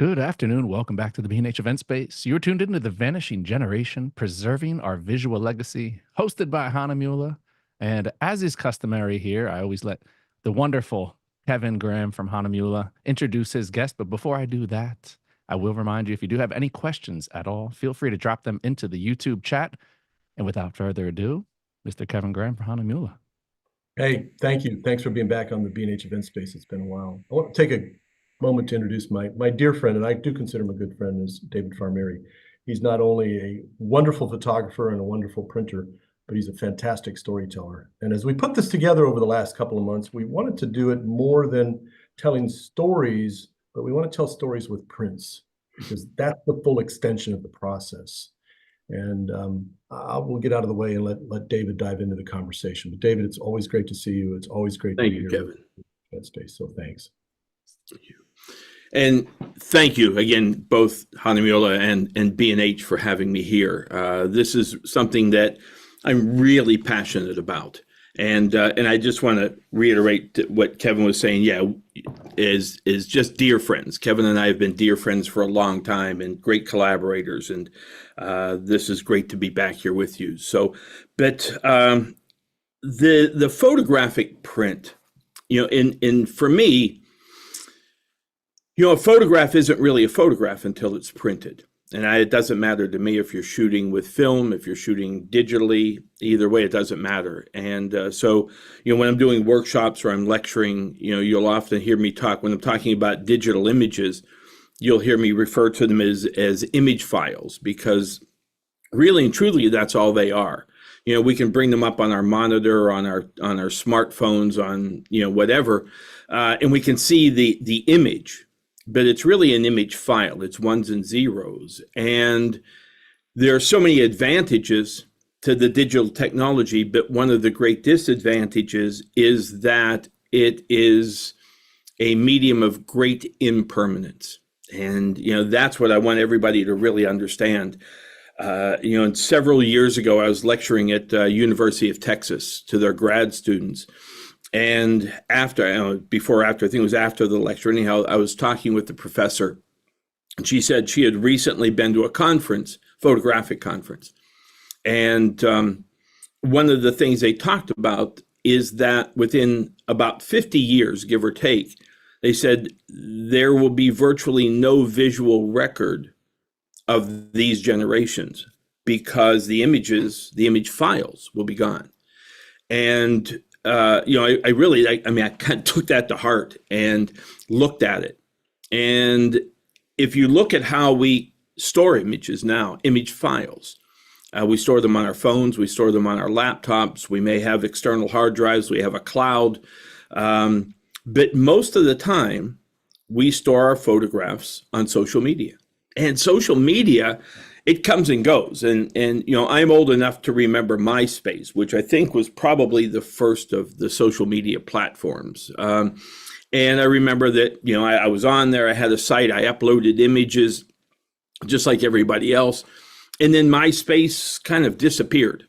Good afternoon. Welcome back to the B&H Event Space. You're tuned into the Vanishing Generation, Preserving Our Visual Legacy, hosted by Hanamulla. And as is customary here, I always let the wonderful Kevin Graham from Hanamulla introduce his guest. But before I do that, I will remind you, if you do have any questions at all, feel free to drop them into the YouTube chat. And without further ado, Mr. Kevin Graham from Hanamulla. Hey, thank you. Thanks for being back on the B&H Event Space. It's been a while. I want to take a moment to introduce my dear friend, and I do consider him a good friend, is David Farmerie. He's not only a wonderful photographer and a wonderful printer, but he's a fantastic storyteller. And as we put this together over the last couple of months, we wanted to do it more than telling stories, but we want to tell stories with prints, because that's the full extension of the process. And we'll get out of the way and let David dive into the conversation. But David, it's always great to see you. It's always great to be here. Thank you, Kevin. Space, so thanks. Thank you. And thank you again, both Hanamulla and B&H for having me here. This is something that I'm really passionate about. And I just want to reiterate what Kevin was saying. Yeah, is just dear friends. Kevin and I have been dear friends for a long time and great collaborators. And this is great to be back here with you. So, but the photographic print, and for me, a photograph isn't really a photograph until it's printed. And it doesn't matter to me if you're shooting with film, if you're shooting digitally, either way, it doesn't matter. And so, when I'm doing workshops or I'm lecturing, you'll often hear me talk, when I'm talking about digital images, you'll hear me refer to them as image files, because really and truly, that's all they are. We can bring them up on our monitor, on our smartphones, on, whatever, and we can see the image. But it's really an image file. It's ones and zeros. And there are so many advantages to the digital technology, but one of the great disadvantages is that it is a medium of great impermanence. And, that's what I want everybody to really understand. And several years ago, I was lecturing at University of Texas to their grad students. And I think it was after the lecture, anyhow, I was talking with the professor, and she said she had recently been to a conference, photographic conference. And one of the things they talked about is that within about 50 years, give or take, they said there will be virtually no visual record of these generations, because the image files will be gone. And I kind of took that to heart and looked at it. And if you look at how we store images now, image files, we store them on our phones, we store them on our laptops, we may have external hard drives, we have a cloud. But most of the time, we store our photographs on social media. And social media, it comes and goes. And I'm old enough to remember MySpace, which I think was probably the first of the social media platforms. And I remember that, I was on there, I had a site, I uploaded images just like everybody else. And then MySpace kind of disappeared.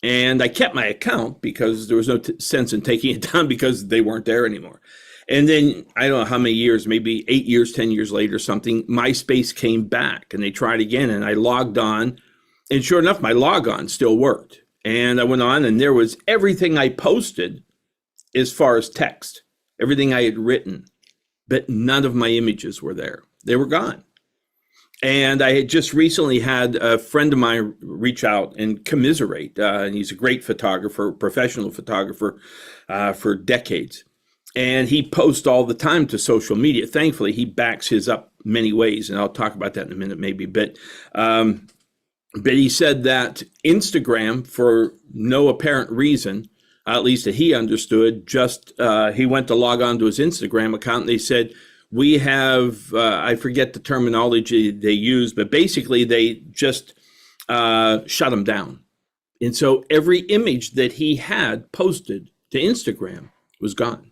And I kept my account because there was no sense in taking it down, because they weren't there anymore. And then, I don't know how many years, maybe 8 years, 10 years later, something, MySpace came back and they tried again, and I logged on, and sure enough, my logon still worked. And I went on, and there was everything I posted as far as text, everything I had written, but none of my images were there. They were gone. And I had just recently had a friend of mine reach out and commiserate. And he's a great photographer, professional photographer for decades. And he posts all the time to social media. Thankfully, he backs his up many ways, and I'll talk about that in a minute, maybe. But he said that Instagram, for no apparent reason, at least that he understood, just he went to log on to his Instagram account, and they said, we have, I forget the terminology they used, but basically they just shut him down. And so every image that he had posted to Instagram was gone.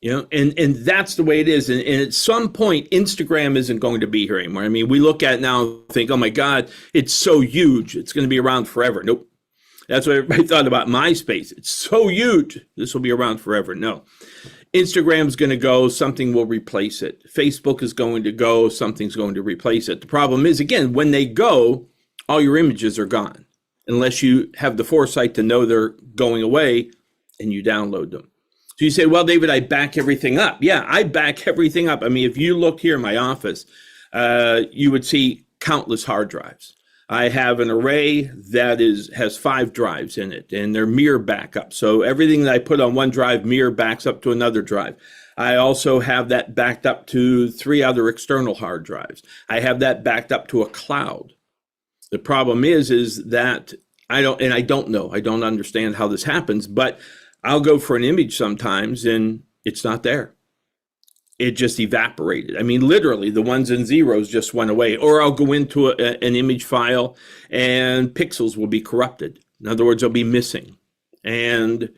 And that's the way it is. And at some point, Instagram isn't going to be here anymore. I mean, we look at it now and think, oh my God, it's so huge, it's going to be around forever. Nope. That's what everybody thought about MySpace. It's so huge, this will be around forever. No. Instagram's going to go, something will replace it. Facebook is going to go, something's going to replace it. The problem is, again, when they go, all your images are gone, unless you have the foresight to know they're going away and you download them. So you say, well, David, I back everything up. Yeah, I back everything up. I mean, if you look here in my office, you would see countless hard drives. I have an array that has 5 drives in it, and they're mirror backup. So everything that I put on one drive mirror backs up to another drive. I also have that backed up to 3 other external hard drives. I have that backed up to a cloud. The problem is that I don't understand how this happens, but I'll go for an image sometimes and it's not there. It just evaporated. I mean, literally, the ones and zeros just went away. Or I'll go into an image file and pixels will be corrupted. In other words, they'll be missing. And,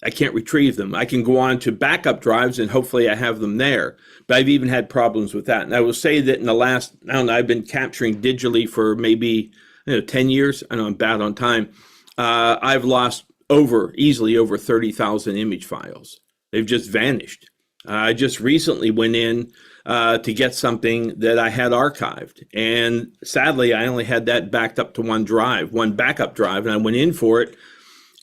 I can't retrieve them. I can go on to backup drives and hopefully I have them there. But I've even had problems with that. And I will say that in the last, I've been capturing digitally for maybe 10 years. I know I'm bad on time. I've lost easily over 30,000 image files. They've just vanished. I just recently went in to get something that I had archived. And sadly, I only had that backed up to one backup drive, and I went in for it.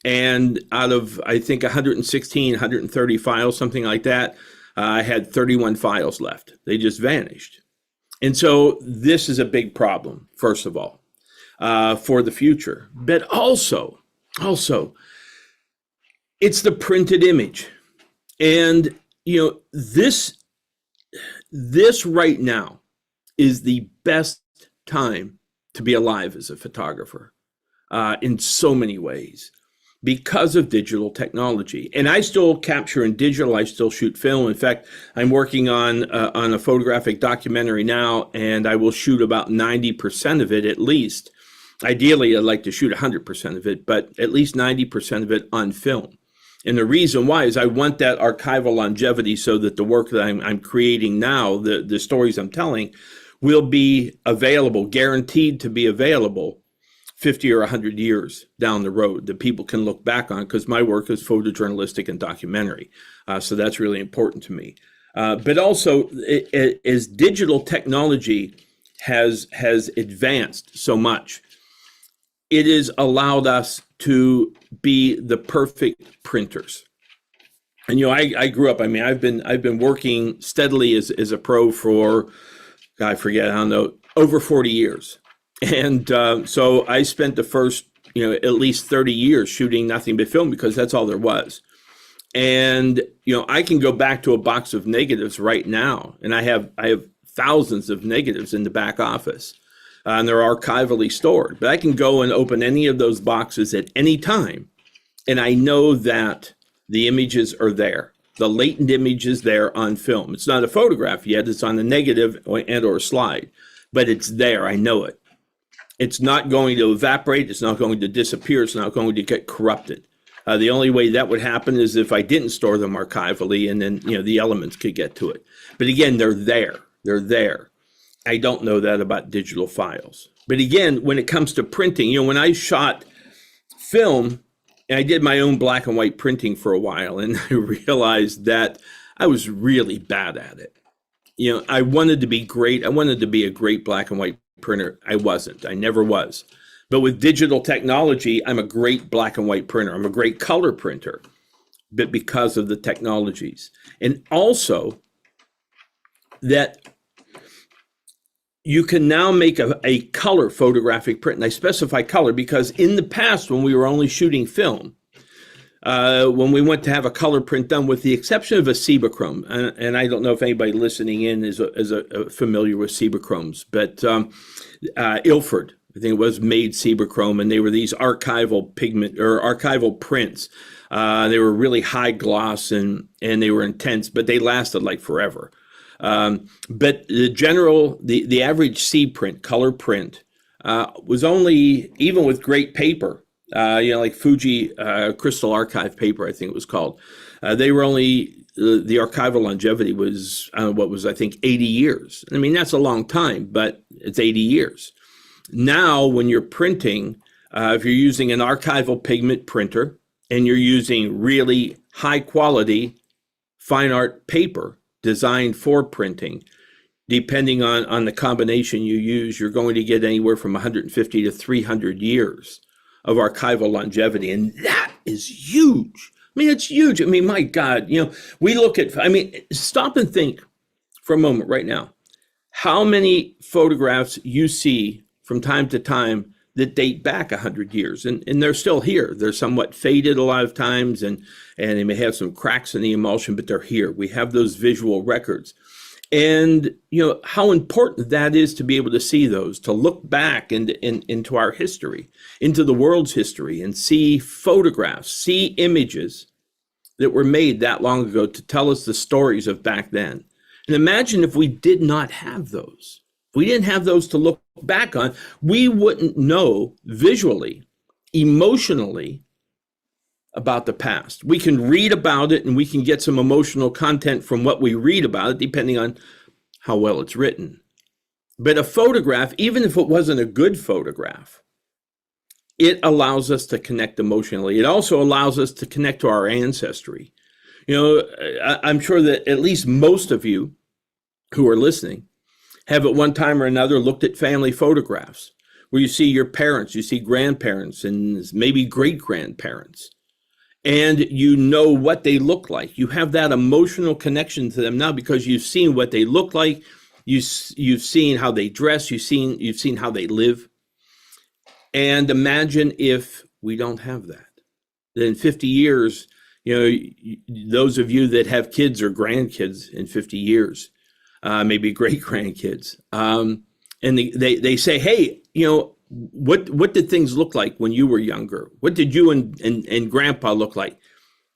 And out of, I think, 116, 130 files, something like that, I had 31 files left. They just vanished. And so this is a big problem, first of all, for the future. But also, it's the printed image. And this right now is the best time to be alive as a photographer in so many ways because of digital technology. And I still capture in digital. I still shoot film. In fact, I'm working on a photographic documentary now, and I will shoot about 90% of it at least. Ideally, I'd like to shoot 100% of it, but at least 90% of it on film. And the reason why is I want that archival longevity so that the work that I'm creating now, the stories I'm telling, will be available, guaranteed to be available 50 or 100 years down the road that people can look back on, because my work is photojournalistic and documentary. So that's really important to me. But also, as digital technology has advanced so much, it has allowed us to be the perfect printers. And I grew up. I mean, I've been working steadily as a pro for, over 40 years. And so I spent the first at least 30 years shooting nothing but film, because that's all there was. And I can go back to a box of negatives right now, and I have thousands of negatives in the back office. And they're archivally stored. But I can go and open any of those boxes at any time, and I know that the images are there. The latent image is there on film. It's not a photograph yet. It's on a negative or a slide, but it's there. I know it. It's not going to evaporate. It's not going to disappear. It's not going to get corrupted. The only way that would happen is if I didn't store them archivally, and then the elements could get to it. But again, they're there. They're there. I don't know that about digital files. But again, when it comes to printing, when I shot film, and I did my own black and white printing for a while, and I realized that I was really bad at it. I wanted to be great. I wanted to be a great black and white printer. I wasn't. I never was. But with digital technology, I'm a great black and white printer. I'm a great color printer, but because of the technologies. And also that you can now make a color photographic print. And I specify color because in the past, when we were only shooting film, when we went to have a color print done, with the exception of a Cibachrome, and I don't know if anybody listening in is familiar with Cibakhromes, but Ilford, I think it was, made Cibachrome, and they were these archival pigment or archival prints. They were really high gloss and they were intense, but they lasted like forever. But the average C print, color print, was only, even with great paper, like Fuji Crystal Archive paper, I think it was called. They were only, the archival longevity was, I think 80 years. I mean, that's a long time, but it's 80 years. Now, when you're printing, if you're using an archival pigment printer and you're using really high quality fine art paper designed for printing, depending on the combination you use, you're going to get anywhere from 150 to 300 years of archival longevity. And that is huge. I mean, it's huge. I mean, my God, we look at, stop and think for a moment right now, how many photographs you see from time to time that date back 100 years, and they're still here. They're somewhat faded a lot of times, and they may have some cracks in the emulsion, but they're here. We have those visual records. And how important that is to be able to see those, to look back into our history, into the world's history, and see photographs, see images that were made that long ago to tell us the stories of back then. And imagine if we did not have those. If we didn't have those to look back on, we wouldn't know visually, emotionally about the past. We can read about it and we can get some emotional content from what we read about it, depending on how well it's written. But a photograph, even if it wasn't a good photograph, it allows us to connect emotionally. It also allows us to connect to our ancestry. I'm sure that at least most of you who are listening have at one time or another looked at family photographs where you see your parents, you see grandparents, and maybe great-grandparents, and you know what they look like. You have that emotional connection to them now because you've seen what they look like, you've seen how they dress, you've seen how they live. And imagine if we don't have that. Then in 50 years, those of you that have kids or grandkids in 50 years, maybe great grandkids, and they say, hey, what did things look like when you were younger? What did you and grandpa look like?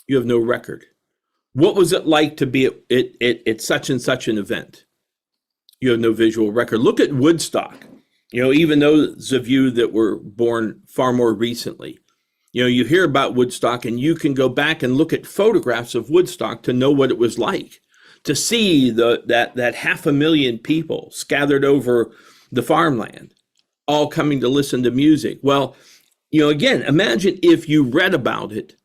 You have no record. What was it like to be at such and such an event? You have no visual record. Look at Woodstock. Even those of you that were born far more recently, you hear about Woodstock and you can go back and look at photographs of Woodstock to know what it was like, to see that 500,000 people scattered over the farmland, all coming to listen to music. Well, again, imagine if you read about it,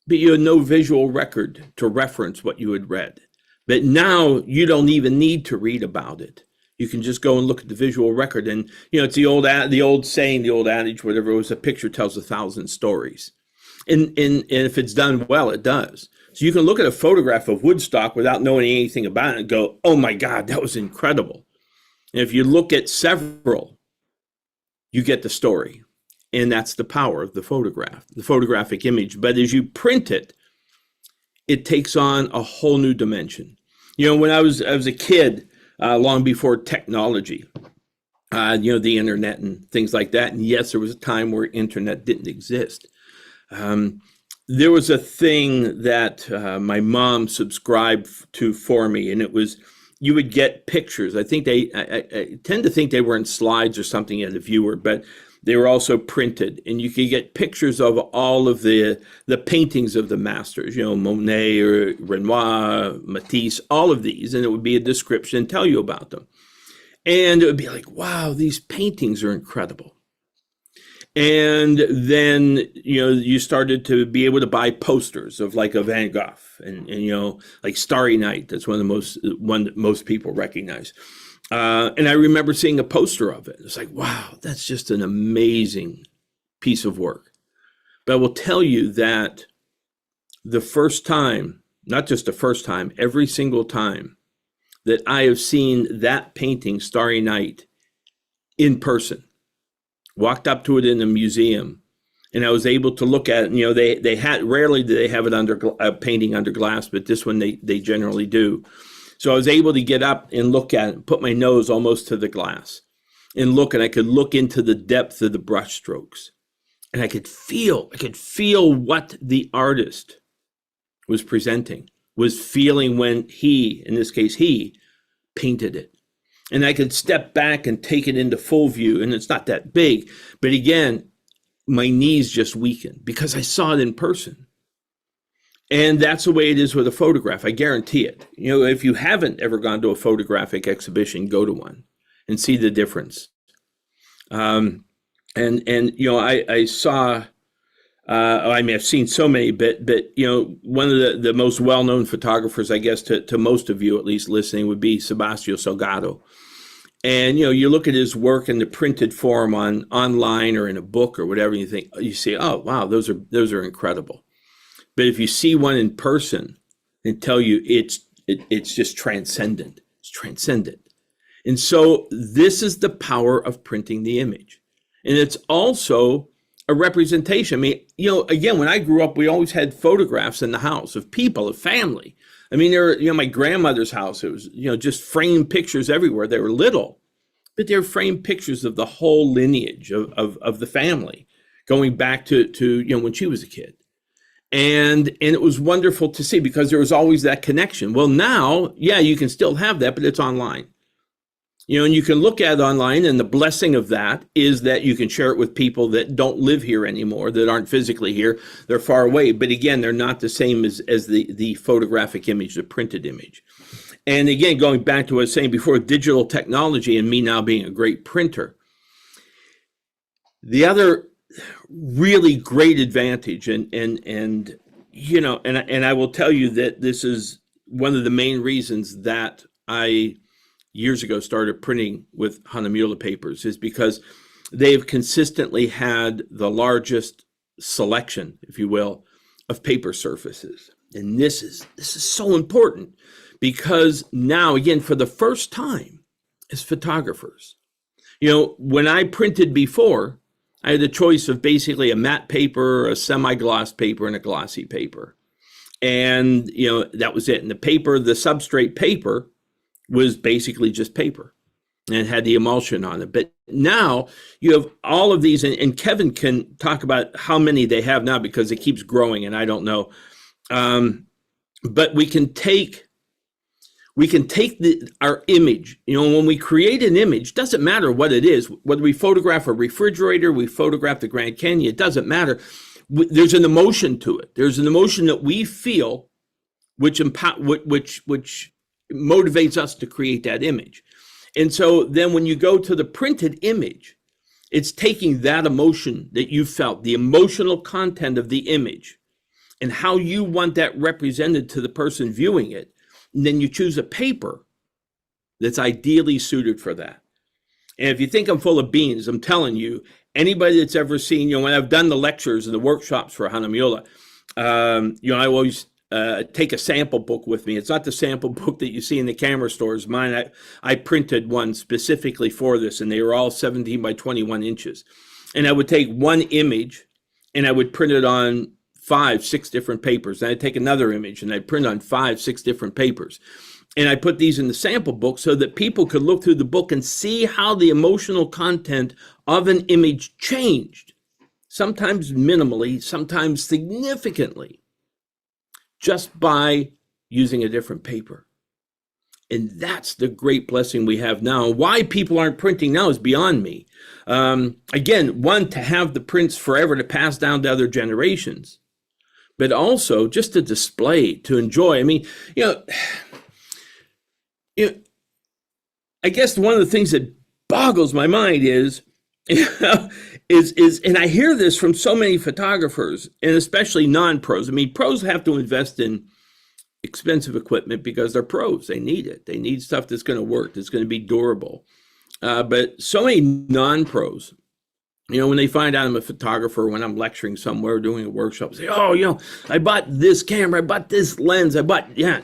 but you had no visual record to reference what you had read. But now you don't even need to read about it. You can just go and look at the visual record. And, it's the old saying, the old adage, whatever it was, a picture tells 1,000 stories. And if it's done well, it does. So you can look at a photograph of Woodstock without knowing anything about it and go, oh my God, that was incredible. And if you look at several, you get the story. And that's the power of the photograph, the photographic image. But as you print it, it takes on a whole new dimension. When I was a kid, long before technology, the internet and things like that. And yes, there was a time where internet didn't exist. There was a thing that my mom subscribed to for me, and it was, you would get pictures. I tend to think they were in slides or something in the viewer, but they were also printed, and you could get pictures of all of the paintings of the masters, Monet or Renoir, Matisse, all of these, and it would be a description and tell you about them. And it would be like, wow, these paintings are incredible. And then, you started to be able to buy posters of like a Van Gogh and like Starry Night. That's one that most people recognize. And I remember seeing a poster of it. It's like, wow, that's just an amazing piece of work. But I will tell you that the first time, not just the first time, every single time that I have seen that painting, Starry Night, in person, walked up to it in a museum, and I was able to look at it. They had, rarely do they have it under a painting under glass, but this one they generally do. So I was able to get up and look at it, put my nose almost to the glass and look, and I could look into the depth of the brush strokes. And I could feel what the artist was presenting, was feeling when he, in this case, he painted it. And I could step back and take it into full view. And it's not that big, but again, my knees just weakened because I saw it in person. And that's the way it is with a photograph. I guarantee it. If you haven't ever gone to a photographic exhibition, go to one and see the difference. I saw I mean, I've seen so many, but one of the most well-known photographers, I guess, to most of you at least listening, would be Sebastião Salgado. And you look at his work in the printed form online or in a book or whatever, and you say, oh wow, those are incredible. But if you see one in person, they tell you it's just transcendent. It's transcendent. And so this is the power of printing the image, and it's also a representation. I mean, again, when I grew up, we always had photographs in the house of people, of family. I mean, my grandmother's house, it was, just framed pictures everywhere. They were little, but they were framed pictures of the whole lineage of the family going back to when she was a kid. And it was wonderful to see because there was always that connection. Well, now, yeah, you can still have that, but it's online. And you can look at it online, and the blessing of that is that you can share it with people that don't live here anymore, that aren't physically here. They're far away. But again, they're not the same as the photographic image, the printed image. And again, going back to what I was saying before, digital technology and me now being a great printer. The other really great advantage, and I will tell you that this is one of the main reasons that I years ago started printing with Hahnemühle papers, is because they've consistently had the largest selection, if you will, of paper surfaces. And this is so important because now, again, for the first time as photographers, when I printed before, I had a choice of basically a matte paper, a semi-gloss paper, and a glossy paper. And, that was it. And the substrate paper was basically just paper and had the emulsion on it. But now you have all of these, and Kevin can talk about how many they have now because it keeps growing, and I don't know. But we can take our image, when we create an image, doesn't matter what it is, whether we photograph a refrigerator, we photograph the Grand Canyon, it doesn't matter. There's an emotion to it. There's an emotion that we feel, which motivates us to create that image. And so then when you go to the printed image, it's taking that emotion that you felt, the emotional content of the image, and how you want that represented to the person viewing it. And then you choose a paper that's ideally suited for that. And if you think I'm full of beans, I'm telling you, anybody that's ever seen, when I've done the lectures and the workshops for Hahnemühle, I always take a sample book with me. It's not the sample book that you see in the camera stores. Mine, I printed one specifically for this, and they were all 17 by 21 inches. And I would take one image, and I would print it on 5-6 different papers. And I'd take another image, and I'd print on 5-6 different papers. And I put these in the sample book so that people could look through the book and see how the emotional content of an image changed. Sometimes minimally, sometimes significantly, just by using a different paper. And that's the great blessing we have now. Why people aren't printing now is beyond me. Again, one, to have the prints forever to pass down to other generations, but also just to display, to enjoy. I mean, I guess one of the things that boggles my mind is, and I hear this from so many photographers, and especially non-pros. I mean, pros have to invest in expensive equipment because they're pros. They need it. They need stuff that's going to work, that's going to be durable. But so many non-pros, when they find out I'm a photographer, when I'm lecturing somewhere, doing a workshop, say, oh, I bought this camera, I bought this lens, yeah.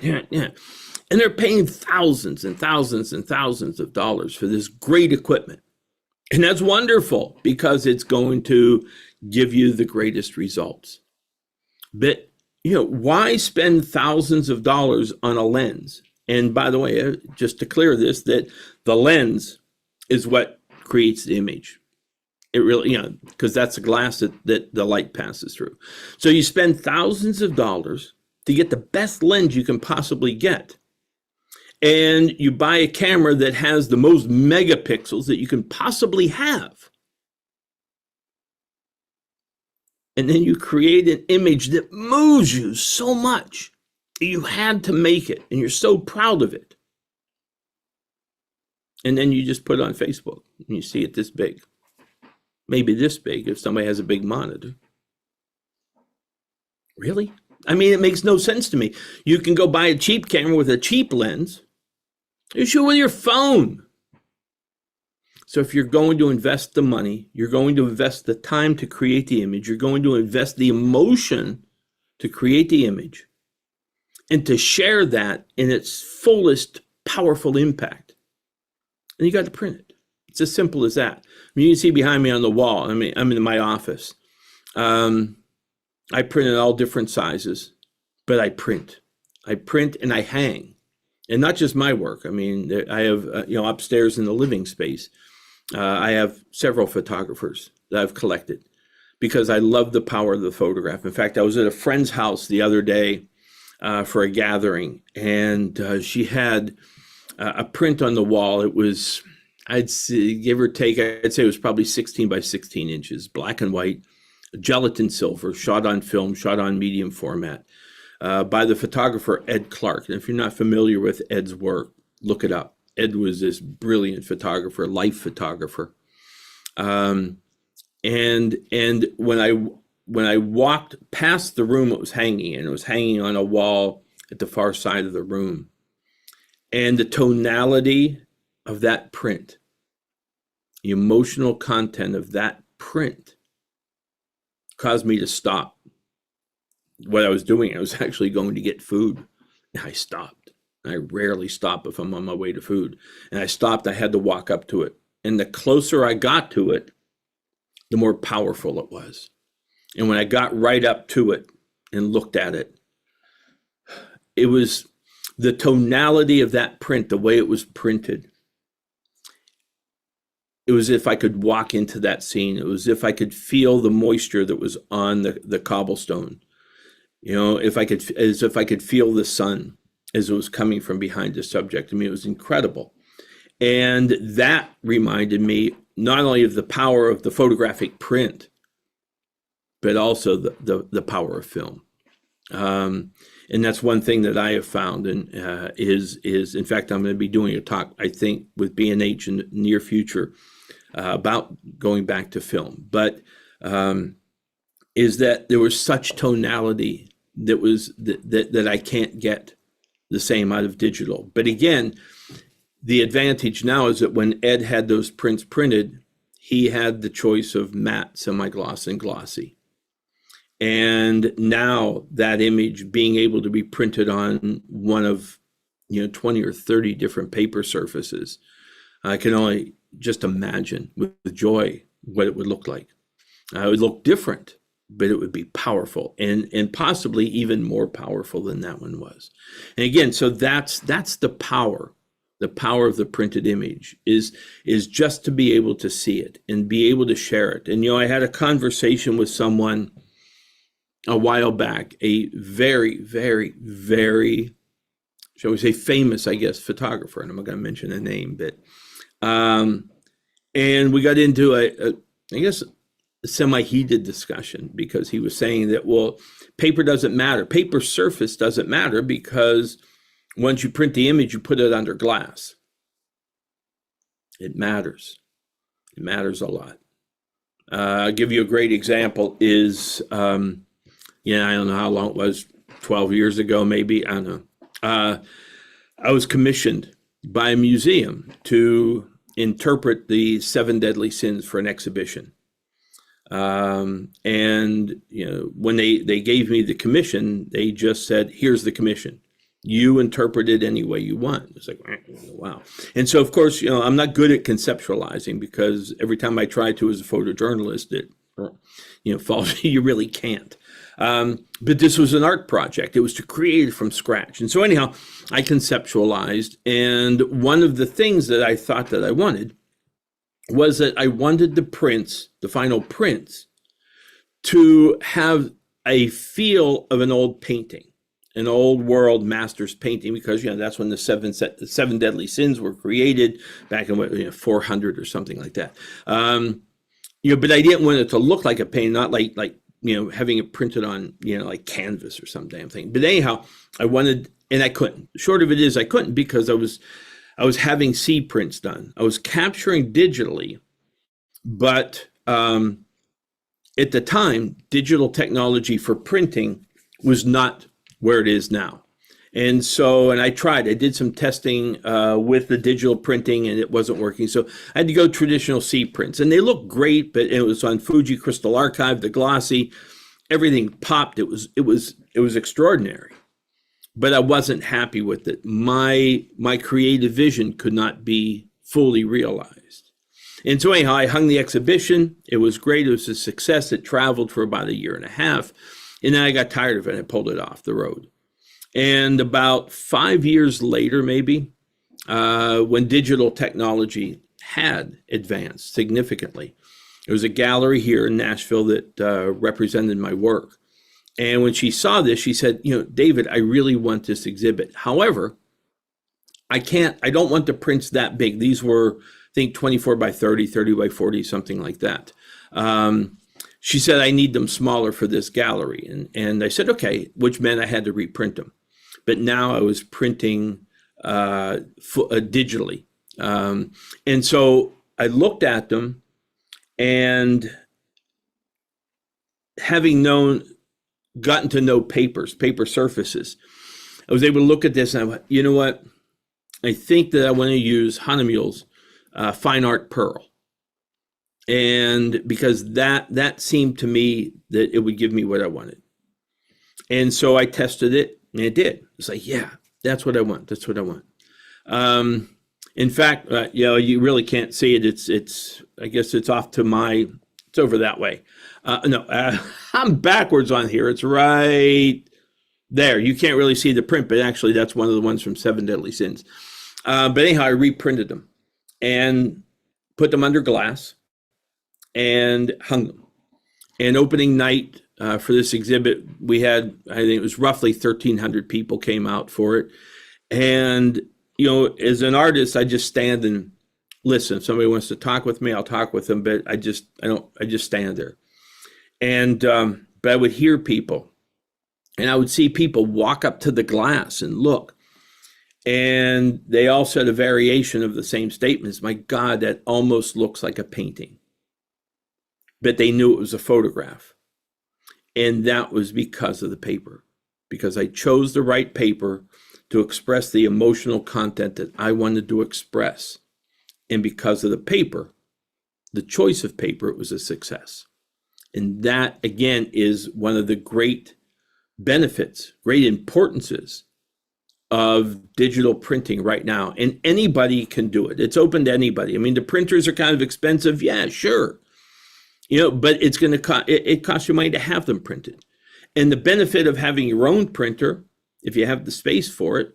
And they're paying thousands and thousands and thousands of dollars for this great equipment. And that's wonderful because it's going to give you the greatest results. But, why spend thousands of dollars on a lens? And by the way, just to clear this, that the lens is what creates the image. It really, because that's the glass that the light passes through. So you spend thousands of dollars to get the best lens you can possibly get. And you buy a camera that has the most megapixels that you can possibly have. And then you create an image that moves you so much. You had to make it, and you're so proud of it. And then you just put it on Facebook, and you see it this big. Maybe this big if somebody has a big monitor. Really? I mean, it makes no sense to me. You can go buy a cheap camera with a cheap lens. You shoot with your phone. So if you're going to invest the money, you're going to invest the time to create the image, you're going to invest the emotion to create the image, and to share that in its fullest powerful impact, and you got to print it. It's as simple as that. I mean, you can see behind me on the wall, I mean, I'm in my office. I print in all different sizes, but I print and I hang. And not just my work. I mean, I have, upstairs in the living space, I have several photographers that I've collected because I love the power of the photograph. In fact, I was at a friend's house the other day for a gathering, and she had a print on the wall. It was, I'd say, give or take, I'd say it was probably 16 by 16 inches, black and white, gelatin silver, shot on film, shot on medium format, by the photographer Ed Clark. And if you're not familiar with Ed's work, look it up. Ed was this brilliant photographer, life photographer. And when I walked past the room it was hanging in, it was hanging on a wall at the far side of the room. And the tonality of that print, the emotional content of that print caused me to stop what I was doing. I was actually going to get food. And I stopped. I rarely stop if I'm on my way to food. And I stopped. I had to walk up to it. And the closer I got to it, the more powerful it was. And when I got right up to it and looked at it, it was the tonality of that print, the way it was printed. It was as if I could walk into that scene. It was as if I could feel the moisture that was on the cobblestone. As if I could feel the sun as it was coming from behind the subject. I mean, it was incredible. And that reminded me not only of the power of the photographic print, but also the power of film. And that's one thing that I have found, and is in fact, I'm going to be doing a talk, I think, with B&H in the near future about going back to film. But is that there was such tonality that I can't get the same out of digital. But again, the advantage now is that when Ed had those prints printed, he had the choice of matte, semi-gloss, and glossy. And now that image being able to be printed on one of 20 or 30 different paper surfaces, I can only just imagine with joy what it would look like. It would look different, but it would be powerful and possibly even more powerful than that one was. And again, so that's the power. The power of the printed image is just to be able to see it and be able to share it. And I had a conversation with someone a while back, a very, very, very, shall we say, famous, I guess, photographer. And I'm not going to mention a name, but and we got into a semi-heated discussion because he was saying that, well, paper doesn't matter. Paper surface doesn't matter because once you print the image, you put it under glass. It matters. It matters a lot. I'll give you a great example is, I don't know how long it was, 12 years ago, maybe, I don't know. I was commissioned by a museum to interpret the 7 deadly sins for an exhibition. And when they gave me the commission, they just said, here's the commission. You interpret it any way you want. It's like, wow. And so, of course, I'm not good at conceptualizing because every time I try to as a photojournalist, it falls, you really can't. But this was an art project. It was to create it from scratch. And so anyhow, I conceptualized. And one of the things that I thought that I wanted was that I wanted the prints, the final prints, to have a feel of an old painting, an old world master's painting, because that's when the seven deadly sins were created back in 400 or something like that. But I didn't want it to look like a painting, not like having it printed on like canvas or some damn thing. But anyhow, I wanted, and I couldn't. Short of it is I couldn't because I was having seed prints done. I was capturing digitally, but at the time, digital technology for printing was not where it is now. And so, and I did some testing with the digital printing, and it wasn't working. So I had to go traditional C prints, and they look great, but it was on Fuji Crystal Archive, the glossy, everything popped. It was extraordinary, but I wasn't happy with it. My creative vision could not be fully realized. And so anyhow, I hung the exhibition. It was great. It was a success. It traveled for about a year and a half. And then I got tired of it and I pulled it off the road. And about 5 years later, maybe, when digital technology had advanced significantly, there was a gallery here in Nashville that represented my work. And when she saw this, she said, David, I really want this exhibit. However, I don't want the prints that big. These were, I think, 24 by 30, 30 by 40, something like that. She said, I need them smaller for this gallery. And I said, okay, which meant I had to reprint them. But now I was printing digitally. And so I looked at them, and having gotten to know paper surfaces, I was able to look at this and I went, you know what? I think that I want to use Hahnemuhl's Fine Art Pearl. And because that seemed to me that it would give me what I wanted. And so I tested it, and it did. It's like, yeah, that's what I want. That's what I want. In fact, you really can't see it. It's I guess it's off to it's over that way. I'm backwards on here. It's right there. You can't really see the print, but actually that's one of the ones from Seven Deadly Sins. But anyhow, I reprinted them and put them under glass and hung them. And opening night for this exhibit, we had, I think it was roughly 1,300 people came out for it. And, as an artist, I just stand and listen. If somebody wants to talk with me, I'll talk with them, but I just stand there. And, but I would hear people, and I would see people walk up to the glass and look. And they all said a variation of the same statements. My God, that almost looks like a painting. But they knew it was a photograph. And that was because of the paper, because I chose the right paper to express the emotional content that I wanted to express. And because of the paper, the choice of paper, it was a success. And that, again, is one of the great benefits, great importances of digital printing right now. And anybody can do it. It's open to anybody. I mean, the printers are kind of expensive. Yeah, sure. But it's going to it costs you money to have them printed. And the benefit of having your own printer, if you have the space for it,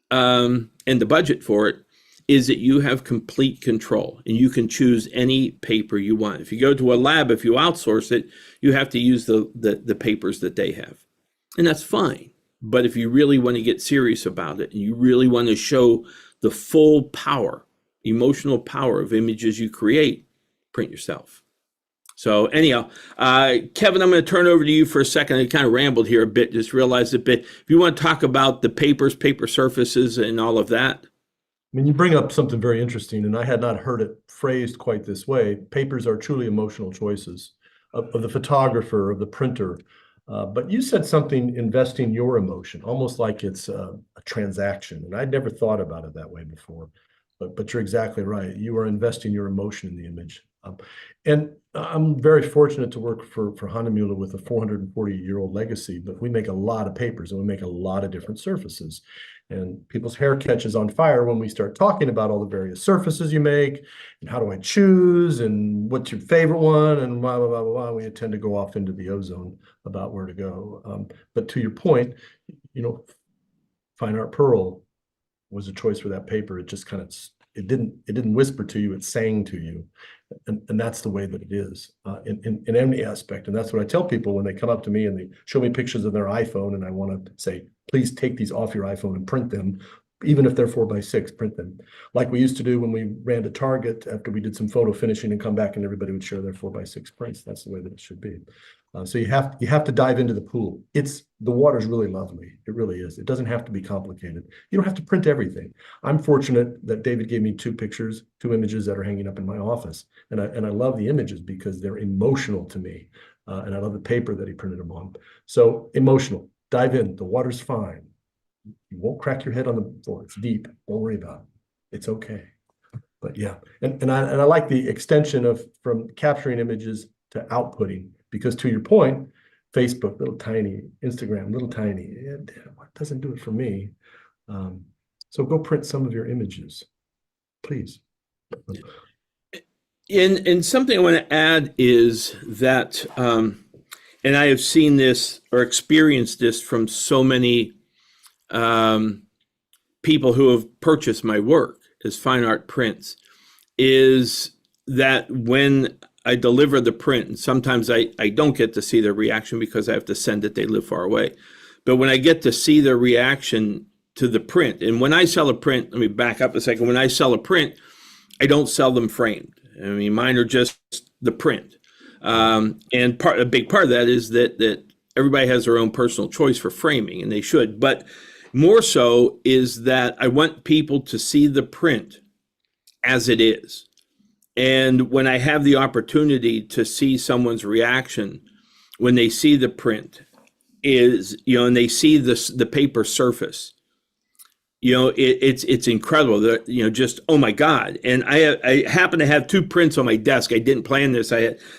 and the budget for it, is that you have complete control and you can choose any paper you want. If you go to a lab, if you outsource it, you have to use the papers that they have. And that's fine. But if you really want to get serious about it and you really want to show the full power, emotional power of images you create, print yourself. So anyhow, Kevin, I'm going to turn over to you for a second. I kind of rambled here a bit, just realized a bit. If you want to talk about the paper surfaces and all of that. I mean, you bring up something very interesting, and I had not heard it phrased quite this way. Papers are truly emotional choices of the photographer, of the printer. But you said something, investing your emotion, almost like it's a transaction. And I'd never thought about it that way before. But you're exactly right. You are investing your emotion in the image. And I'm very fortunate to work for Hahnemuhle with a 440-year-old legacy, but we make a lot of papers and we make a lot of different surfaces. And people's hair catches on fire when we start talking about all the various surfaces you make and how do I choose and what's your favorite one and blah, blah, blah, blah, blah. We tend to go off into the ozone about where to go. But to your point, Fine Art Pearl was a choice for that paper. It just kind of, it didn't whisper to you, it sang to you. And that's the way that it is in any aspect. And that's what I tell people when they come up to me and they show me pictures of their iPhone and I want to say, please take these off your iPhone and print them. Even if they're 4x6, print them. Like we used to do when we ran to Target after we did some photo finishing and come back and everybody would share their 4x6 prints. That's the way that it should be. So you have to dive into the pool. The water's really lovely. It really is. It doesn't have to be complicated. You don't have to print everything. I'm fortunate that David gave me two images that are hanging up in my office. And I love the images because they're emotional to me. And I love the paper that he printed them on. So emotional. dive in. The water's fine. You won't crack your head on the floor. It's deep. Don't worry about it. It's okay. But yeah, and I like the extension of from capturing images to outputting, because to your point, Facebook, little tiny, Instagram, little tiny. It doesn't do it for me. So go print some of your images, please. And something I want to add is that, and I have seen this or experienced this from so many people who have purchased my work as fine art prints, is that when I deliver the print, and sometimes I don't get to see their reaction because I have to send it, they live far away. But when I get to see their reaction to the print, and when I sell a print, let me back up a second. When I sell a print, I don't sell them framed. I mean, mine are just the print. And a big part of that is that everybody has their own personal choice for framing, and they should. But more so is that I want people to see the print as it is. And when I have the opportunity to see someone's reaction when they see the print is, and they see the paper surface, it's incredible that, just, oh my God. And I happen to have 2 prints on my desk. I didn't plan this.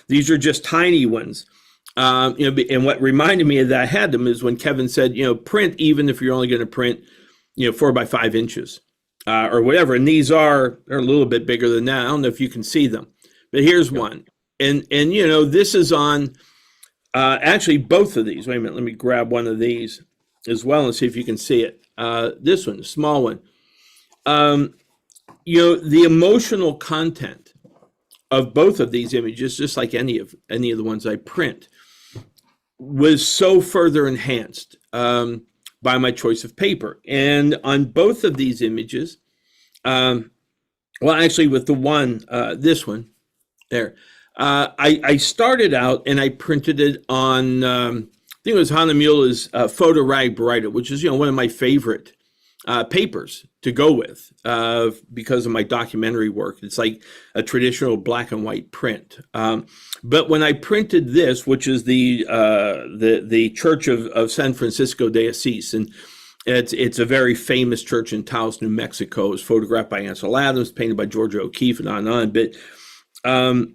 These are just tiny ones. And what reminded me that I had them is when Kevin said, print, even if you're only going to print, 4 by 5 inches. Or whatever, and they're a little bit bigger than that. I don't know if you can see them, but here's one, and this is on actually both of these. Wait a minute, let me grab one of these as well and see if you can see it. This one, the small one. The emotional content of both of these images, just like any of the ones I print, was so further enhanced by my choice of paper. And on both of these images, actually with the one, this one there, I started out and I printed it on, I think it was Hahnemuhle's Photo Rag Baryta, which is, one of my favorite papers to go with because of my documentary work. It's like a traditional black and white print. But when I printed this, which is the Church of San Francisco de Assis, and it's a very famous church in Taos, New Mexico. It was photographed by Ansel Adams, painted by Georgia O'Keeffe, and on and on.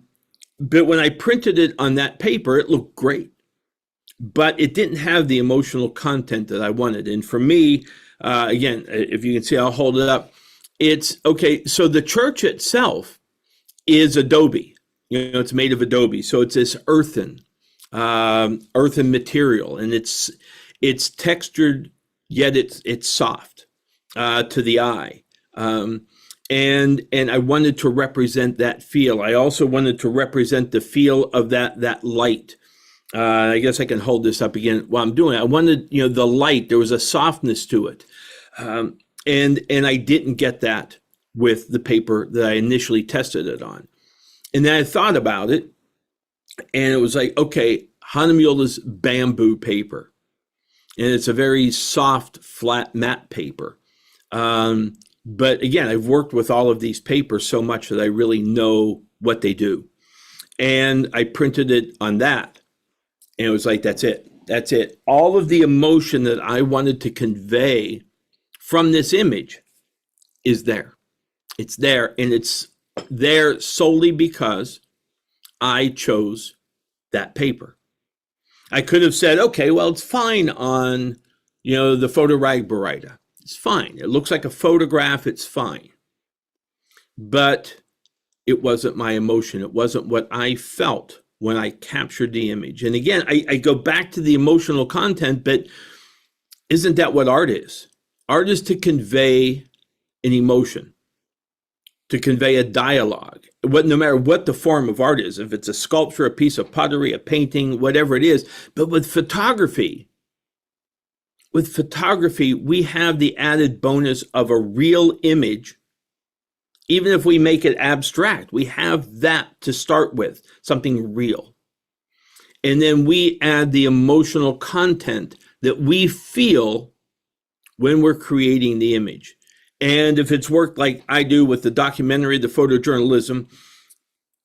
But when I printed it on that paper, it looked great, but it didn't have the emotional content that I wanted. And for me, again, if you can see, I'll hold it up. It's okay. So the church itself is adobe. It's made of adobe. So it's this earthen material, and it's textured, yet it's soft to the eye. And I wanted to represent that feel. I also wanted to represent the feel of that light. I guess I can hold this up again while I'm doing it. I wanted, the light, there was a softness to it. And I didn't get that with the paper that I initially tested it on. And then I thought about it, and it was like, okay, Hahnemuhle's bamboo paper. And it's a very soft, flat, matte paper. But again, I've worked with all of these papers so much that I really know what they do. And I printed it on that. And it was like, that's it. That's it. All of the emotion that I wanted to convey from this image is there. It's there. And it's there solely because I chose that paper. I could have said, okay, well, it's fine on, the Photo Rag Baryta. It's fine. It looks like a photograph. It's fine. But it wasn't my emotion. It wasn't what I felt when I captured the image. And again, I go back to the emotional content, but isn't that what art is? Art is to convey an emotion, to convey a dialogue. No matter what the form of art is, if it's a sculpture, a piece of pottery, a painting, whatever it is. But with photography, we have the added bonus of a real image. Even if we make it abstract, we have that to start with, something real. And then we add the emotional content that we feel when we're creating the image. And if it's work like I do with the documentary, the photojournalism,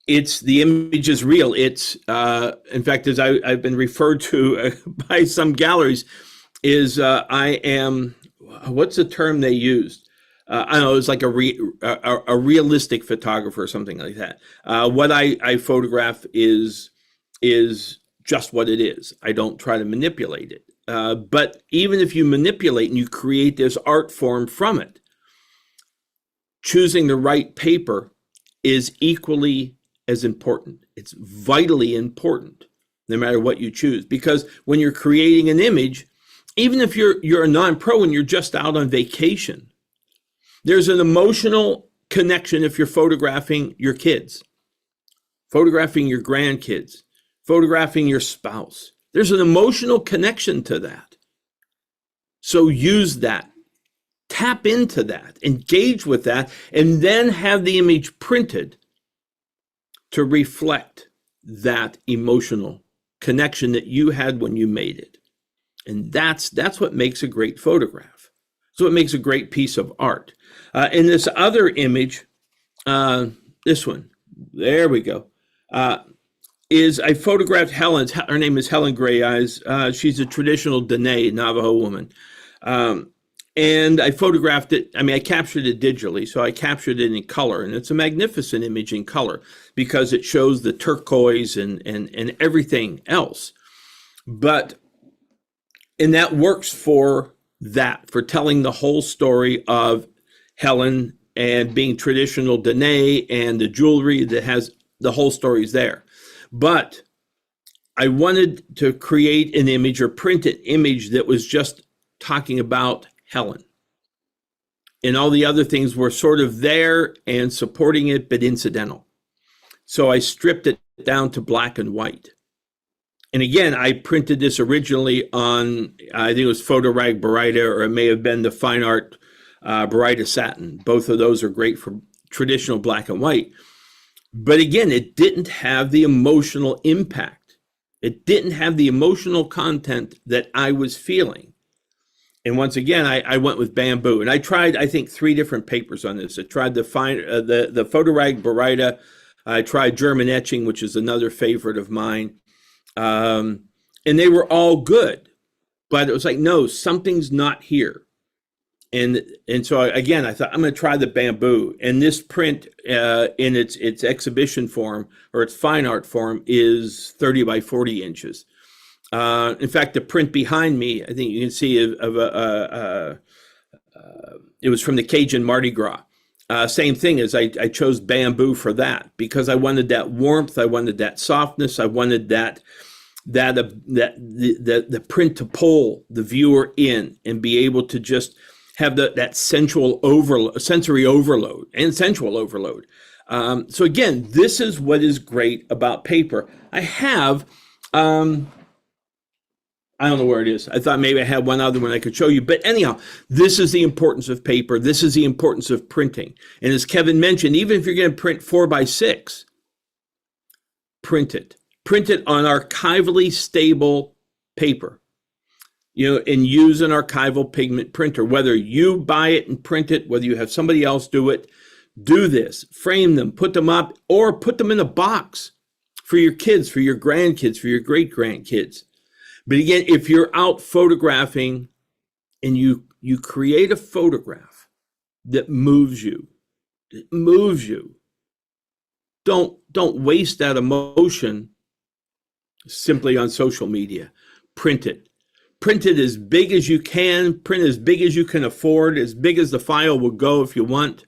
the image is real. It's, in fact, as I've been referred to by some galleries, is I am, what's the term they used? I don't know, it's like a realistic photographer or something like that. What I photograph is just what it is. I don't try to manipulate it. But even if you manipulate and you create this art form from it, choosing the right paper is equally as important. It's vitally important, no matter what you choose. Because when you're creating an image, even if you're a non-pro and you're just out on vacation, there's an emotional connection if you're photographing your kids, photographing your grandkids, photographing your spouse. There's an emotional connection to that. So use that. Tap into that, engage with that, and then have the image printed to reflect that emotional connection that you had when you made it. And that's what makes a great photograph. So it makes a great piece of art. In this other image, this one, there we go, is I photographed Helen. Her name is Helen Gray Eyes. She's a traditional Dene Navajo woman. And I photographed it. I mean, I captured it digitally, so I captured it in color, and it's a magnificent image in color because it shows the turquoise and everything else. And that works for telling the whole story of Helen and being traditional Dene and the jewelry that has the whole stories there. But I wanted to create an image or print an image that was just talking about Helen. And all the other things were sort of there and supporting it, but incidental. So I stripped it down to black and white. And again, I printed this originally on, I think it was Photo Rag Baryta, or it may have been the Fine Art Baryta Satin. Both of those are great for traditional black and white. But again, it didn't have the emotional impact. It didn't have the emotional content that I was feeling. And once again, I went with bamboo, and I tried, I think, 3 different papers on this. I tried the Photo Rag Baryta. I tried German etching, which is another favorite of mine, and they were all good. But it was like, no, something's not here. And so again, I thought I'm going to try the bamboo. And this print, in its exhibition form or its fine art form, is 30 by 40 inches. In fact, the print behind me, I think you can see it was from the Cajun Mardi Gras. Same thing as I chose bamboo for that because I wanted that warmth, I wanted that softness, I wanted the print to pull the viewer in and be able to just have that sensory overload and sensual overload. So again, this is what is great about paper. I have. I don't know where it is. I thought maybe I had one other one I could show you. But anyhow, this is the importance of paper. This is the importance of printing. And as Kevin mentioned, even if you're going to print 4x6, print it. Print it on archivally stable paper. And use an archival pigment printer. Whether you buy it and print it, whether you have somebody else do it, do this. Frame them, put them up, or put them in a box for your kids, for your grandkids, for your great-grandkids. But again, if you're out photographing and you create a photograph that moves you, don't waste that emotion simply on social media. Print it. Print it as big as you can. Print as big as you can afford, as big as the file will go if you want.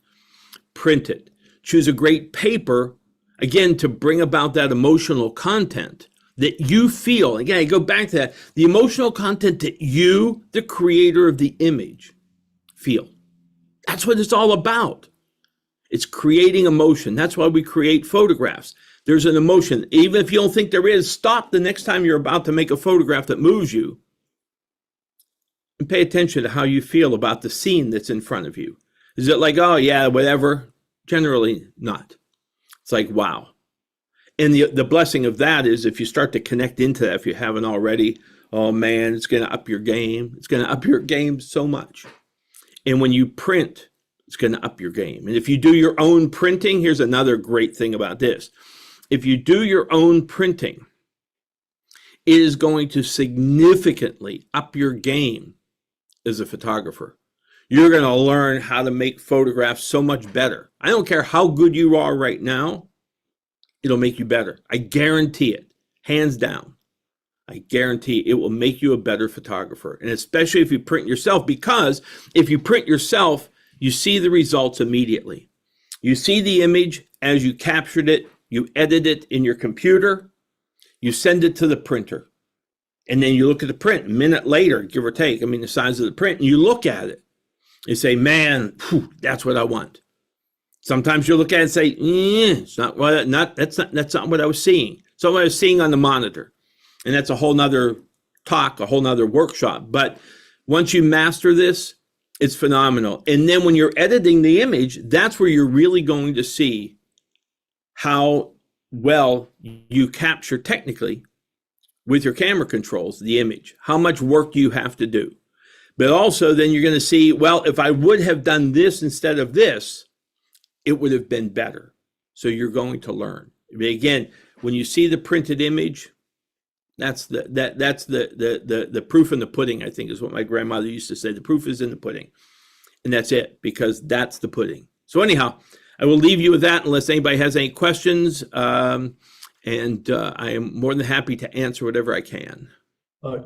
Print it. Choose a great paper, again, to bring about that emotional content that you feel. Again, I go back to that. The emotional content that you, the creator of the image, feel. That's what it's all about. It's creating emotion. That's why we create photographs. There's an emotion. Even if you don't think there is, stop the next time you're about to make a photograph that moves you and pay attention to how you feel about the scene that's in front of you. Is it like, oh yeah, whatever? Generally not. It's like, wow. And the blessing of that is if you start to connect into that, if you haven't already, oh man, it's going to up your game. It's going to up your game so much. And when you print, it's going to up your game. And if you do your own printing, here's another great thing about this. If you do your own printing, it is going to significantly up your game as a photographer. You're going to learn how to make photographs so much better. I don't care how good you are right now, it'll make you better. I guarantee it, hands down. I guarantee it will make you a better photographer. And especially if you print yourself, because if you print yourself, you see the results immediately. You see the image as you captured it, you edit it in your computer, you send it to the printer. And then you look at the print a minute later, give or take, I mean, the size of the print, and you look at it. You say, man, that's what I want. Sometimes you look at it and say, it's not what, that's not what I was seeing. So what I was seeing on the monitor. And that's a whole nother talk, a whole nother workshop. But once you master this, it's phenomenal. And then when you're editing the image, that's where you're really going to see how well you capture technically with your camera controls, the image, how much work you have to do. But also then you're going to see, well, if I would have done this instead of this, it would have been better. So you're going to learn. But again, when you see the printed image, that's the proof in the pudding, I think is what my grandmother used to say. The proof is in the pudding. And that's it, because that's the pudding. So anyhow, I will leave you with that unless anybody has any questions. And I am more than happy to answer whatever I can.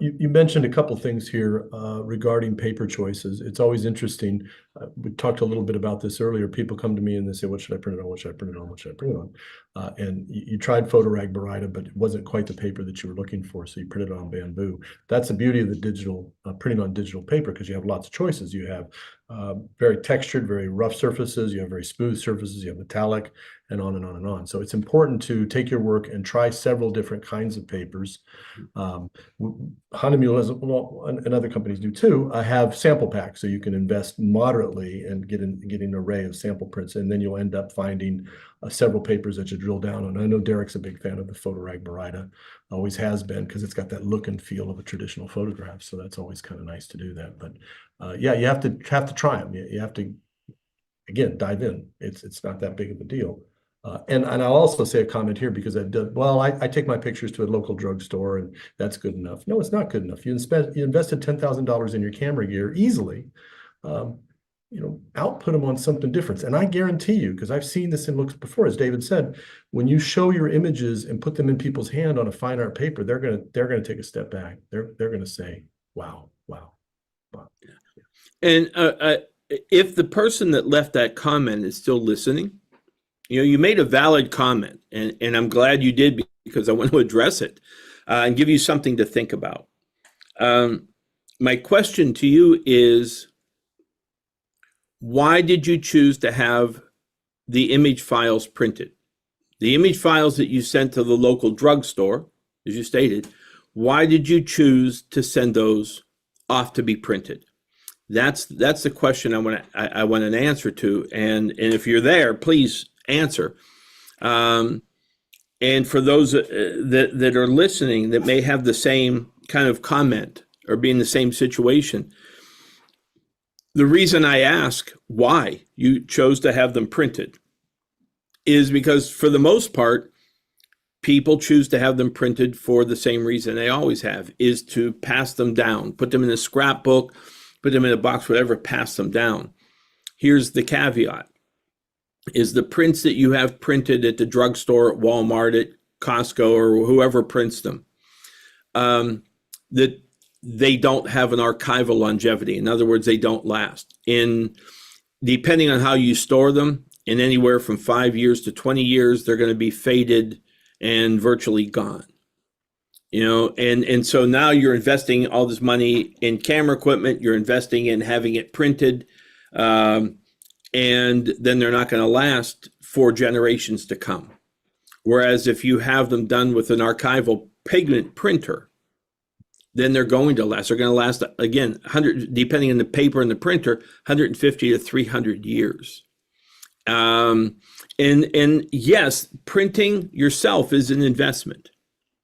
You mentioned a couple things here regarding paper choices. It's always interesting. We talked a little bit about this earlier. People come to me and they say, what should I print it on? What should I print it on? What should I print it on? And you tried Photorag Baryta, but it wasn't quite the paper that you were looking for. So you printed it on bamboo. That's the beauty of the digital printing on digital paper, because you have lots of choices. You have very textured, very rough surfaces. You have very smooth surfaces. You have metallic, and on and on and on. So it's important to take your work and try several different kinds of papers. Hahnemühle, well, and other companies do too, have sample packs, so you can invest moderately and get an array of sample prints, and then you'll end up finding several papers that you drill down on. I know Derek's a big fan of the Photorag Baryta, always has been, because it's got that look and feel of a traditional photograph. So that's always kind of nice to do that. But yeah, you have to try them. You have to, again, dive in. It's not that big of a deal. And I'll also say a comment here, because I take my pictures to a local drugstore and that's good enough. No, it's not good enough. You invested $10,000 in your camera gear easily. Output them on something different. And I guarantee you, because I've seen this in looks before, as David said, when you show your images and put them in people's hand on a fine art paper, they're gonna take a step back. They're gonna say, wow. And if the person that left that comment is still listening, you made a valid comment, and I'm glad you did, because I want to address it and give you something to think about. My question to you is, why did you choose to have the image files printed? The image files that you sent to the local drugstore, as you stated, why did you choose to send those off to be printed? That's the question I want an answer to, and if you're there, please answer. And for those that are listening that may have the same kind of comment or be in the same situation, the reason I ask why you chose to have them printed is because, for the most part, people choose to have them printed for the same reason they always have, is to pass them down, put them in a scrapbook, put them in a box, whatever, pass them down. Here's the caveat. Is the prints that you have printed at the drugstore, at Walmart, at Costco, or whoever prints them, that they don't have an archival longevity. In other words, they don't last. Depending on how you store them, in anywhere from 5 years to 20 years, they're going to be faded and virtually gone. And so now you're investing all this money in camera equipment, you're investing in having it printed, and then they're not going to last for generations to come. Whereas if you have them done with an archival pigment printer, then they're going to last. They're going to last, again, 100, depending on the paper and the printer, 150 to 300 years. And yes, printing yourself is an investment.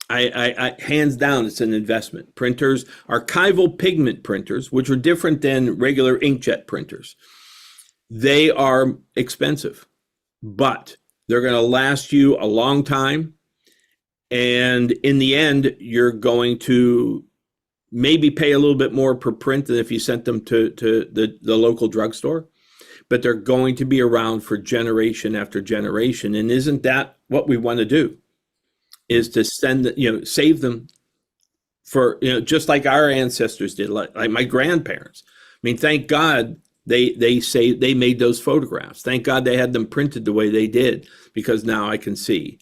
I hands down, it's an investment. Printers, archival pigment printers, which are different than regular inkjet printers, they are expensive, but they're going to last you a long time. And in the end, you're going to maybe pay a little bit more per print than if you sent them to the local drugstore, but they're going to be around for generation after generation. And isn't that what we want to do? Is to save them for, just like our ancestors did, like my grandparents. I mean, thank God they made those photographs. Thank God they had them printed the way they did, because now I can see.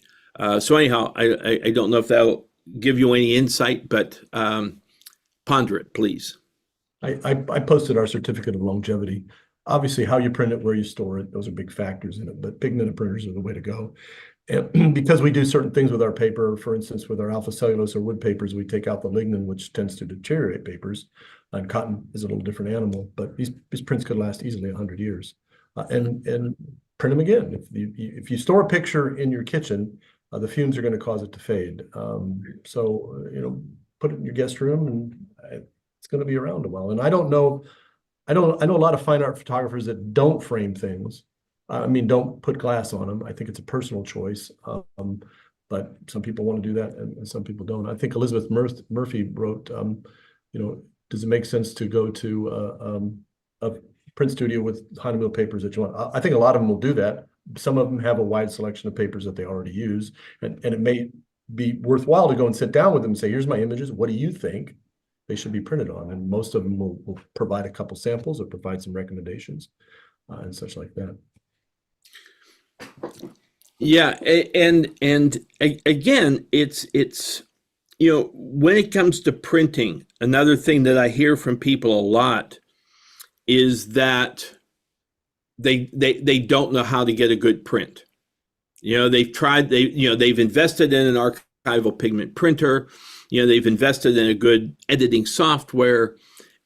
So anyhow, I don't know if that'll give you any insight, but ponder it, please. I posted our certificate of longevity. Obviously, how you print it, where you store it, those are big factors in it, but pigmented printers are the way to go. And because we do certain things with our paper, for instance, with our alpha cellulose or wood papers, we take out the lignin, which tends to deteriorate papers. And cotton is a little different animal, but these prints could last easily 100 years. And print them again. If you store a picture in your kitchen, the fumes are going to cause it to fade. So put it in your guest room, and it's going to be around a while. And I know a lot of fine art photographers that don't frame things. Don't put glass on them. I think it's a personal choice. But some people want to do that, and some people don't. I think Elizabeth Murphy wrote, does it make sense to go to a print studio with Hahnemuhle papers that you want? I think a lot of them will do that. Some of them have a wide selection of papers that they already use, and it may be worthwhile to go and sit down with them and say, here's my images. What do you think they should be printed on? And most of them will provide a couple samples or provide some recommendations and such like that. Yeah, and again, it's when it comes to printing, another thing that I hear from people a lot is that they don't know how to get a good print. They've invested in an archival pigment printer, they've invested in a good editing software,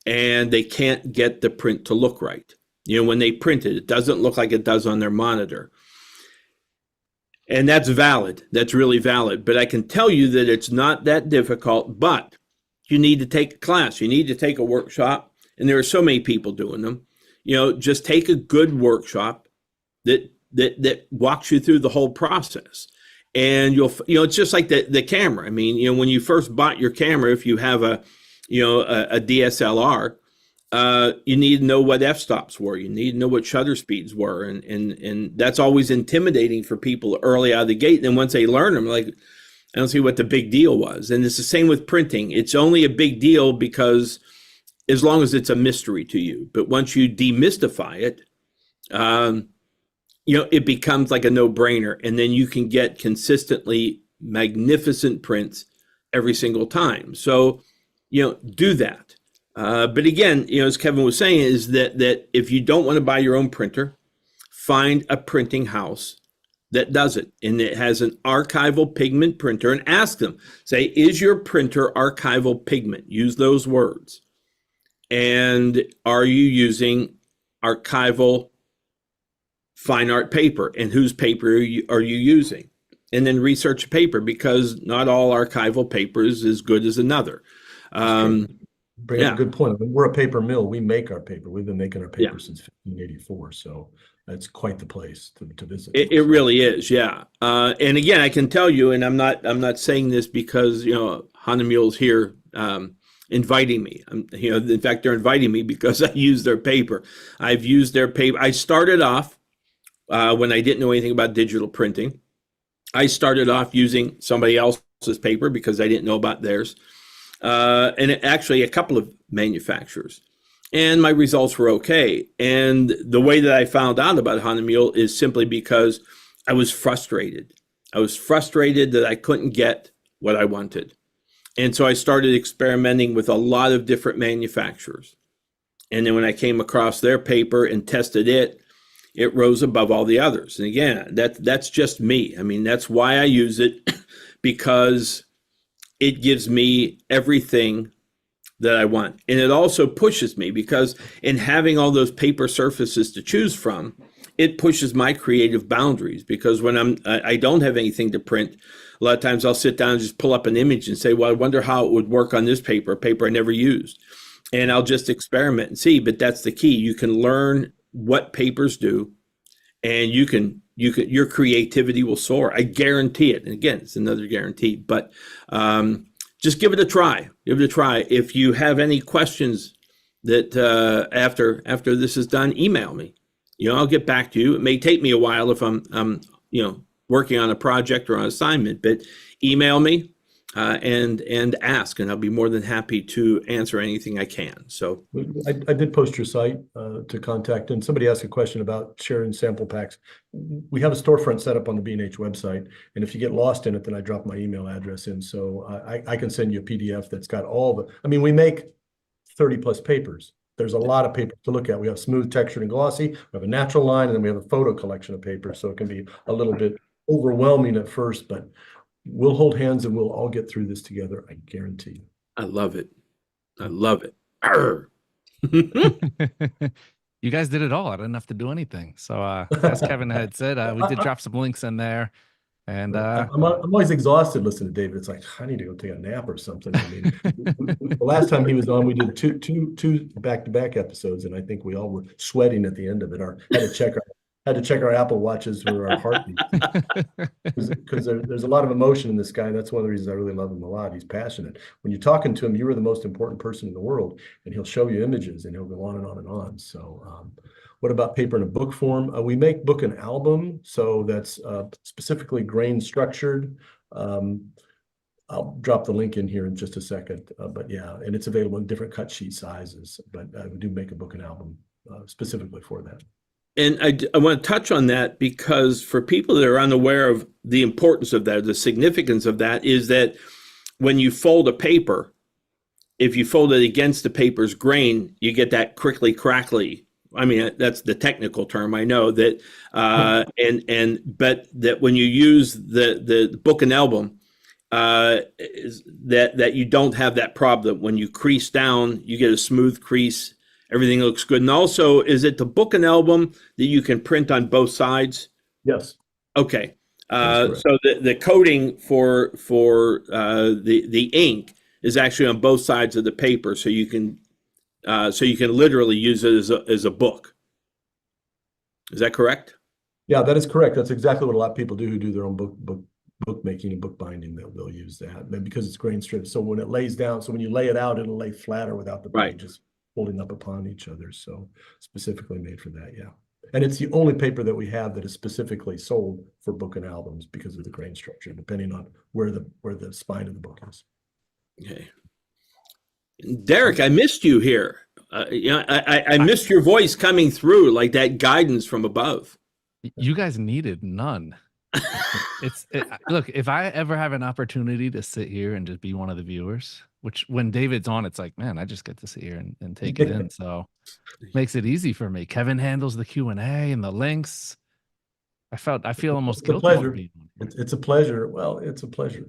and they can't get the print to look right. When they print it, it doesn't look like it does on their monitor. And that's valid. That's really valid. But I can tell you that it's not that difficult, but you need to take a class. You need to take a workshop. And there are so many people doing them. Just take a good workshop that walks you through the whole process. And it's just like the camera. I mean, when you first bought your camera, if you have a DSLR, you need to know what f-stops were. You need to know what shutter speeds were. And that's always intimidating for people early out of the gate. And then once they learn them, like, I don't see what the big deal was. And it's the same with printing. It's only a big deal because as long as it's a mystery to you. But once you demystify it, it becomes like a no-brainer. And then you can get consistently magnificent prints every single time. So, do that. But again, as Kevin was saying, is that if you don't want to buy your own printer, find a printing house that does it, and it has an archival pigment printer, and ask them, say, is your printer archival pigment? Use those words. And are you using archival fine art paper, and whose paper are you using? And then research a paper, because not all archival paper is as good as another. Bring up a good point. We're a paper mill. We make our paper. We've been making our paper since 1584. So that's quite the place to visit. It really is, yeah. And again, I can tell you, and I'm not saying this because Hahnemuhle's here inviting me. In fact, they're inviting me because I use their paper. I've used their paper. I started off when I didn't know anything about digital printing. I started off using somebody else's paper because I didn't know about theirs. And actually a couple of manufacturers, and my results were okay. And the way that I found out about Hahnemuhle is simply because I was frustrated. I was frustrated that I couldn't get what I wanted. And so I started experimenting with a lot of different manufacturers. And then when I came across their paper and tested it, it rose above all the others. And again, that's just me. I mean, that's why I use it, because it gives me everything that I want. And it also pushes me, because in having all those paper surfaces to choose from, it pushes my creative boundaries. Because when I don't have anything to print, a lot of times I'll sit down and just pull up an image and say, well, I wonder how it would work on this paper I never used. And I'll just experiment and see. But that's the key. You can learn what papers do, and you can your creativity will soar. I guarantee it. And again, it's another guarantee, but just give it a try. Give it a try. If you have any questions that after this is done, email me. I'll get back to you. It may take me a while if I'm working on a project or on assignment, but email me and ask, and I'll be more than happy to answer anything I can. So I did post your site to contact, and somebody asked a question about sharing sample packs. We have a storefront set up on the B&H website, and if you get lost in it, then I drop my email address in, so I can send you a PDF that's got all the, we make 30 plus papers. There's a lot of papers to look at. We have smooth, textured, and glossy. We have a natural line, and then we have a photo collection of papers, so it can be a little bit overwhelming at first, but we'll hold hands and we'll all get through this together. I guarantee you. I love it. I love it. Arr. You guys did it all. I didn't have to do anything. So as Kevin had said, we did drop some links in there. And I'm always exhausted listening to David. It's like, I need to go take a nap or something. The last time he was on, we did two back-to-back episodes, and I think we all were sweating at the end of it. Had to check our Apple Watches for our heartbeat, because there's a lot of emotion in this guy. And that's one of the reasons I really love him a lot. He's passionate. When you're talking to him, you are the most important person in the world, and he'll show you images, and he'll go on and on and on. So what about paper in a book form? We make book and album, so that's specifically grain structured. I'll drop the link in here in just a second, but yeah, and it's available in different cut sheet sizes, but we do make a book and album specifically for that. And I want to touch on that, because for people that are unaware of the importance of that, the significance of that, is that when you fold a paper, if you fold it against the paper's grain, you get that crickly crackly. That's the technical term, I know that, but that when you use the book and album, that you don't have that problem. When you crease down, you get a smooth crease. Everything looks good. And also, is it the book and album that you can print on both sides? Yes. Okay. So the coating for the ink is actually on both sides of the paper, so you can literally use it as a book. Is that correct? Yeah, that is correct. That's exactly what a lot of people do who do their own book making and book binding. They'll use that, and because it's grain stripped. So when it lays down, so when you lay it out, it'll lay flatter without the pages holding up upon each other. So specifically made for that, yeah. And it's the only paper that we have that is specifically sold for book and albums because of the grain structure, depending on where the spine of the book is. Okay. Derek, I missed you here. I missed your voice coming through, like that guidance from above. You guys needed none. Look, if I ever have an opportunity to sit here and just be one of the viewers, which when David's on, it's like, man, I just get to sit here and take it in. So makes it easy for me. Kevin handles the Q&A and the links. I feel almost guilty. It's a pleasure. Well, it's a pleasure.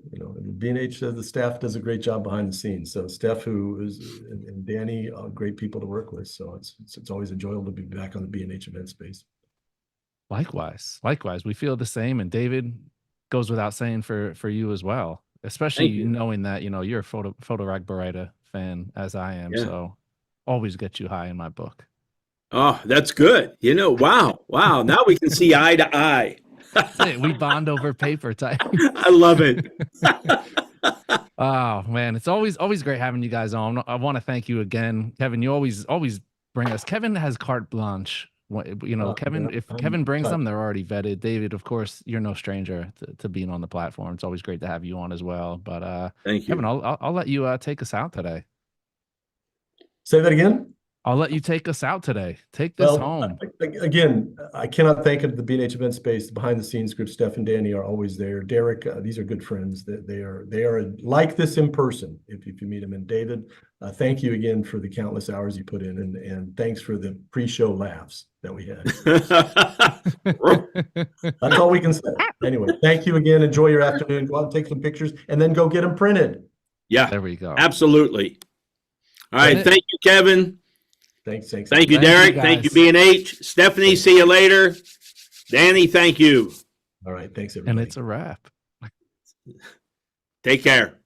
B&H, the staff does a great job behind the scenes. So Steph, and Danny, are great people to work with. So it's always enjoyable to be back on the B&H event space. Likewise, we feel the same. And David, goes without saying for you as well, especially knowing that you're a Photo Ragbarita fan, as I am. Yeah. So always get you high in my book. Oh, that's good. Wow. Now we can see eye to eye. We bond over paper type. I love it. Oh man, it's always great having you guys on. I want to thank you again, Kevin. You always bring us. Kevin has carte blanche. Kevin, if Kevin brings them, they're already vetted. David, of course, you're no stranger to being on the platform. It's always great to have you on as well. But thank you, Kevin. I'll let you take us out today. Say that again. I'll let you take us out today. Take this home. Again, I cannot thank the B&H event space. Behind the scenes group, Steph and Danny are always there. Derek, these are good friends. They are like this in person if you meet them. And David, thank you again for the countless hours you put in, and thanks for the pre-show laughs that we had. That's all we can say. Anyway, thank you again. Enjoy your afternoon. Go out and take some pictures, and then go get them printed. Yeah, there we go. Absolutely. All right, thank you, Kevin. Thanks. Thank you, Derek. Thank you, B&H. Stephanie, see you later. Danny, thank you. All right, thanks, everybody. And it's a wrap. Take care.